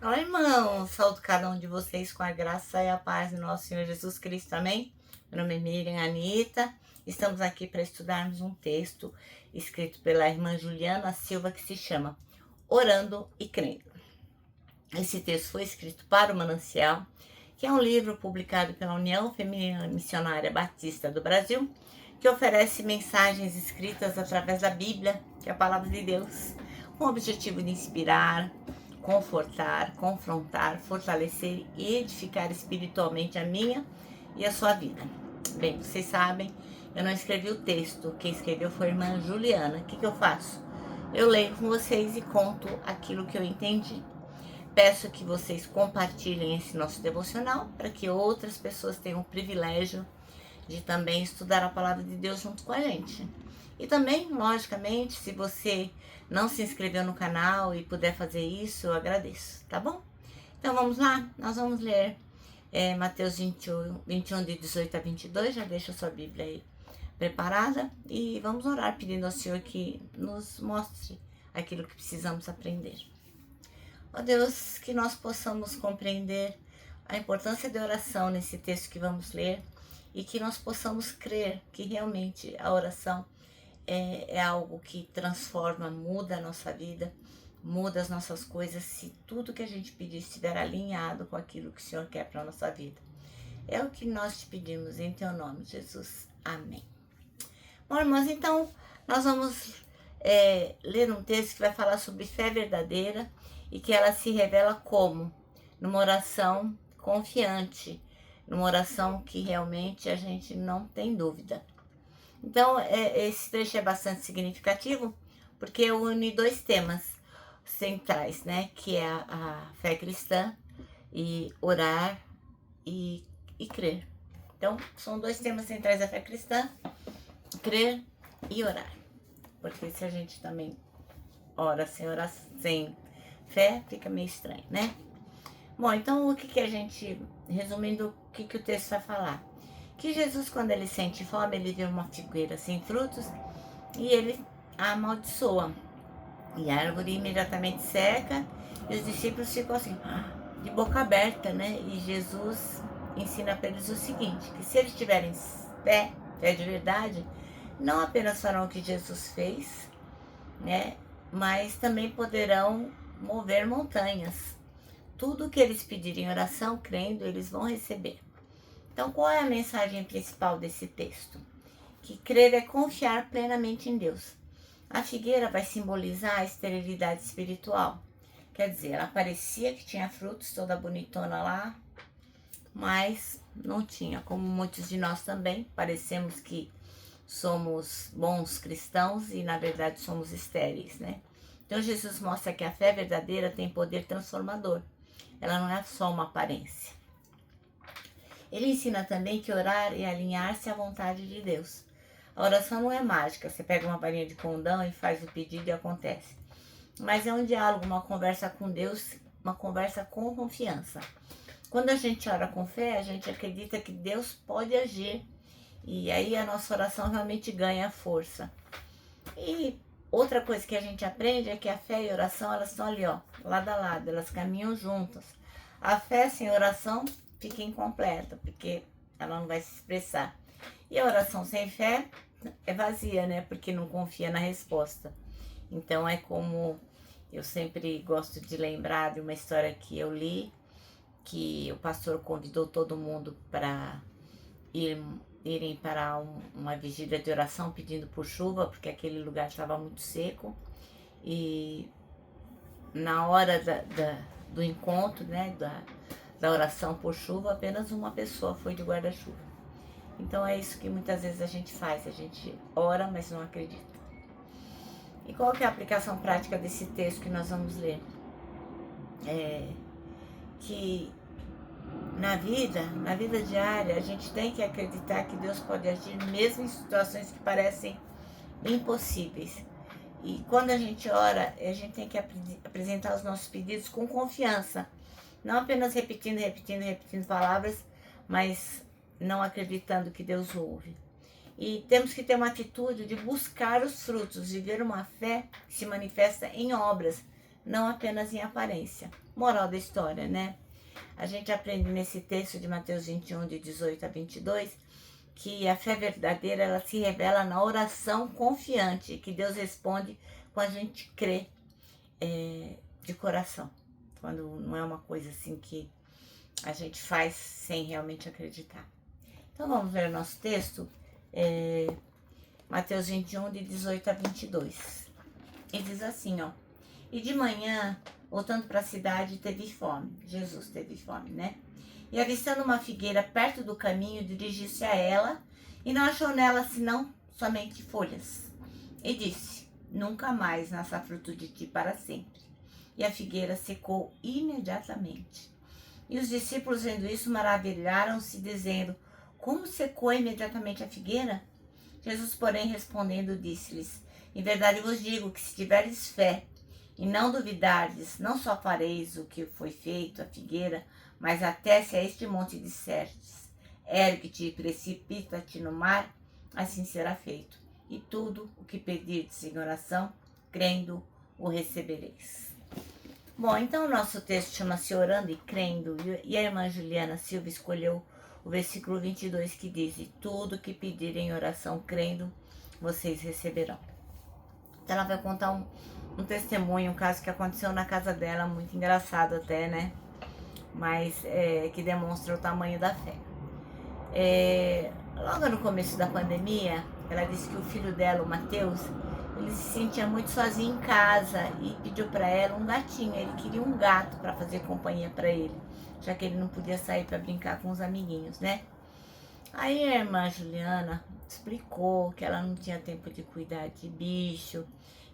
Olá, irmãos! Saúdo cada um de vocês com a graça e a paz do nosso Senhor Jesus Cristo, amém? Meu nome é Miriam Anita. Estamos aqui para estudarmos um texto escrito pela irmã Juliana Silva que se chama Orando e Crendo. Esse texto foi escrito para o Manancial, que é um livro publicado pela União Feminina Missionária Batista do Brasil, que oferece mensagens escritas através da Bíblia, que é a palavra de Deus, com o objetivo de inspirar, confortar, confrontar, fortalecer e edificar espiritualmente a minha e a sua vida. Bem, vocês sabem, eu não escrevi o texto, quem escreveu foi a irmã Juliana. O que eu faço? Eu leio com vocês e conto aquilo que eu entendi. Peço que vocês compartilhem esse nosso devocional para que outras pessoas tenham o privilégio de também estudar a palavra de Deus junto com a gente. E também, logicamente, se você não se inscreveu no canal e puder fazer isso, eu agradeço, tá bom? Então vamos lá, nós vamos ler Mateus 21, de 18 a 22, já deixa a sua Bíblia aí preparada e vamos orar pedindo ao Senhor que nos mostre aquilo que precisamos aprender. Ó Deus, que nós possamos compreender a importância da oração nesse texto que vamos ler e que nós possamos crer que realmente a oração é algo que transforma, muda a nossa vida, muda as nossas coisas, se tudo que a gente pedir estiver alinhado com aquilo que o Senhor quer para a nossa vida. É o que nós te pedimos em teu nome, Jesus. Amém. Bom, irmãos, então nós vamos ler um texto que vai falar sobre fé verdadeira e que ela se revela como? Numa oração confiante, numa oração que realmente a gente não tem dúvida. Então, esse trecho é bastante significativo, porque une dois temas centrais, né? Que é a fé cristã e orar e crer. Então, são dois temas centrais da fé cristã, crer e orar. Porque se a gente também ora sem fé, fica meio estranho, né? Bom, então o que a gente, resumindo, o que o texto vai falar? Que Jesus, quando ele sente fome, ele vê uma figueira sem frutos e ele a amaldiçoa. E a árvore imediatamente seca e os discípulos ficam assim, de boca aberta, né? E Jesus ensina para eles o seguinte, que se eles tiverem fé de verdade, não apenas farão o que Jesus fez, né? Mas também poderão mover montanhas. Tudo que eles pedirem em oração, crendo, eles vão receber. Então, qual é a mensagem principal desse texto? Que crer é confiar plenamente em Deus. A figueira vai simbolizar a esterilidade espiritual. Quer dizer, ela parecia que tinha frutos, toda bonitona lá, mas não tinha. Como muitos de nós também, parecemos que somos bons cristãos e na verdade somos estéreis, né? Então Jesus mostra que a fé verdadeira tem poder transformador. Ela não é só uma aparência. Ele ensina também que orar é alinhar-se à vontade de Deus. A oração não é mágica, você pega uma varinha de condão e faz o pedido e acontece. Mas é um diálogo, uma conversa com Deus, uma conversa com confiança. Quando a gente ora com fé, a gente acredita que Deus pode agir. E aí a nossa oração realmente ganha força. E outra coisa que a gente aprende é que a fé e a oração, elas estão ali, ó, lado a lado, elas caminham juntas. A fé sem oração fica incompleta, porque ela não vai se expressar. E a oração sem fé é vazia, né? Porque não confia na resposta. Então é como eu sempre gosto de lembrar de uma história que eu li, que o pastor convidou todo mundo para irem para uma vigília de oração pedindo por chuva, porque aquele lugar estava muito seco. E na hora do encontro, né, da oração por chuva, apenas uma pessoa foi de guarda-chuva. Então é isso que muitas vezes a gente faz, a gente ora, mas não acredita. E qual que é a aplicação prática desse texto que nós vamos ler? Que na vida diária, a gente tem que acreditar que Deus pode agir mesmo em situações que parecem impossíveis. E quando a gente ora, a gente tem que apresentar os nossos pedidos com confiança. Não apenas repetindo palavras, mas não acreditando que Deus ouve. E temos que ter uma atitude de buscar os frutos, viver uma fé que se manifesta em obras, não apenas em aparência. Moral da história, né? A gente aprende nesse texto de Mateus 21, de 18 a 22, que a fé verdadeira, ela se revela na oração confiante, que Deus responde quando a gente crê de coração. Quando não é uma coisa assim que a gente faz sem realmente acreditar. Então vamos ver o nosso texto, Mateus 21, de 18 a 22. E diz assim, ó: E de manhã, voltando para a cidade, teve fome. Jesus teve fome, né? E avistando uma figueira perto do caminho, dirigiu-se a ela e não achou nela senão somente folhas. E disse: Nunca mais nasça fruto de ti para sempre. E a figueira secou imediatamente. E os discípulos, vendo isso, maravilharam-se, dizendo: Como secou imediatamente a figueira? Jesus, porém, respondendo, disse-lhes: Em verdade vos digo que, se tiverdes fé e não duvidardes, não só fareis o que foi feito à figueira, mas até se a este monte disserdes: Ergue-te e precipita-te no mar, assim será feito. E tudo o que pedirdes em oração, crendo, o recebereis. Bom, então o nosso texto chama-se Orando e Crendo, e a irmã Juliana Silva escolheu o versículo 22, que diz: E tudo que pedirem em oração, crendo, vocês receberão. Então ela vai contar um testemunho, um caso que aconteceu na casa dela, muito engraçado até, né? Mas que demonstra o tamanho da fé. Logo no começo da pandemia, ela disse que o filho dela, o Matheus, ele se sentia muito sozinho em casa e pediu para ela um gatinho. Ele queria um gato para fazer companhia para ele, já que ele não podia sair para brincar com os amiguinhos, né? Aí a irmã Juliana explicou que ela não tinha tempo de cuidar de bicho,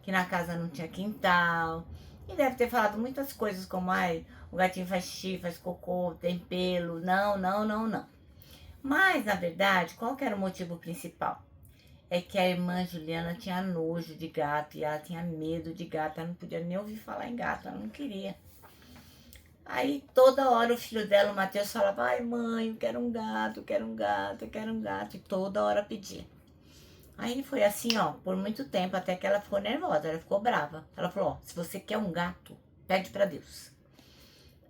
que na casa não tinha quintal, e deve ter falado muitas coisas como: ai, o gatinho faz xixi, faz cocô, tem pelo, não. Mas, na verdade, qual que era o motivo principal? É que a irmã Juliana tinha nojo de gato e ela tinha medo de gato, ela não podia nem ouvir falar em gato, ela não queria. Aí toda hora o filho dela, o Matheus, falava: ai mãe, eu quero um gato, eu quero um gato, eu quero um gato, e toda hora pedia. Aí foi assim, ó, por muito tempo, até que ela ficou nervosa, ela ficou brava. Ela falou: ó, se você quer um gato, pede pra Deus.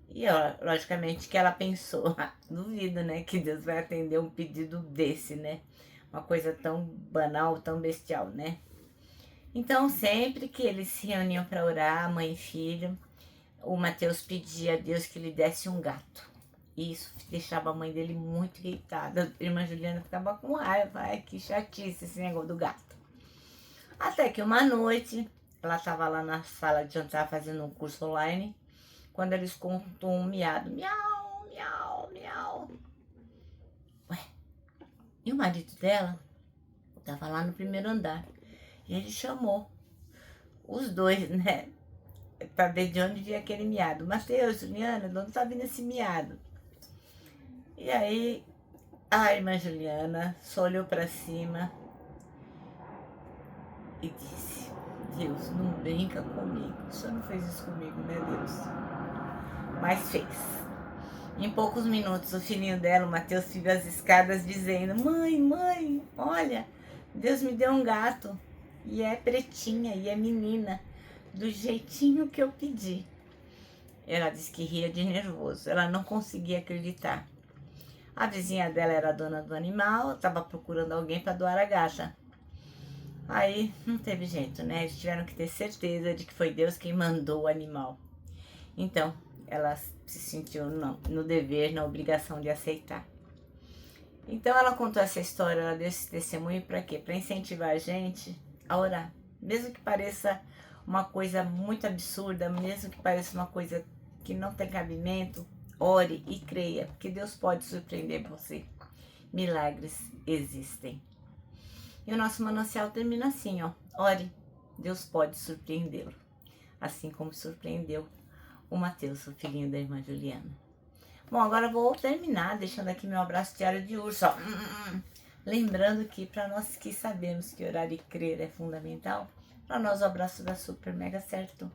E ó, logicamente que ela pensou: duvido, né, que Deus vai atender um pedido desse, né? Uma coisa tão banal, tão bestial, né? Então, sempre que eles se reuniam para orar, mãe e filho, o Matheus pedia a Deus que lhe desse um gato. E isso deixava a mãe dele muito irritada. A irmã Juliana ficava com raiva. Ai, que chatice esse negócio do gato. Até que uma noite, ela estava lá na sala de jantar fazendo um curso online, quando ela escutou um miado. Miau, miau, miau. Ué, e o marido dela estava lá no primeiro andar. E ele chamou os dois, né? Pra ver de onde vinha aquele miado. Matheus, Juliana, de onde tá vindo esse miado? E aí, a irmã Juliana só olhou pra cima e disse: Deus, não brinca comigo. O senhor não fez isso comigo, né, Deus? Mas fez. Em poucos minutos, o filhinho dela, o Matheus, subiu as escadas dizendo: mãe, olha, Deus me deu um gato. E é pretinha, e é menina, do jeitinho que eu pedi. Ela disse que ria de nervoso, ela não conseguia acreditar. A vizinha dela era a dona do animal, estava procurando alguém para doar a gata. Aí não teve jeito, né? Eles tiveram que ter certeza de que foi Deus quem mandou o animal. Então, ela se sentiu no dever, na obrigação de aceitar. Então, ela contou essa história, ela deu esse testemunho para quê? Para incentivar a gente a orar. Mesmo que pareça uma coisa muito absurda, mesmo que pareça uma coisa que não tem cabimento, ore e creia, porque Deus pode surpreender você. Milagres existem. E o nosso manancial termina assim, ó: ore, Deus pode surpreendê-lo. Assim como surpreendeu o Matheus, o filhinho da irmã Juliana. Bom, agora eu vou terminar deixando aqui meu abraço diário de urso, ó. Lembrando que para nós que sabemos que orar e crer é fundamental, para nós o abraço dá super mega certo.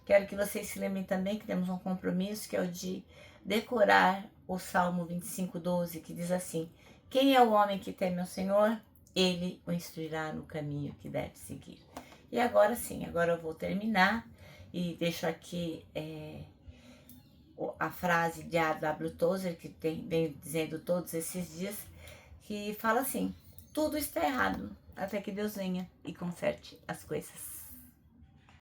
Quero que vocês se lembrem também que temos um compromisso, que é o de decorar o Salmo 25:12, que diz assim: quem é o homem que teme ao Senhor? Ele o instruirá no caminho que deve seguir. E agora sim, agora eu vou terminar E deixo aqui a frase de A.W. Tozer, que vem dizendo todos esses dias, que fala assim: tudo está errado, até que Deus venha e conserte as coisas.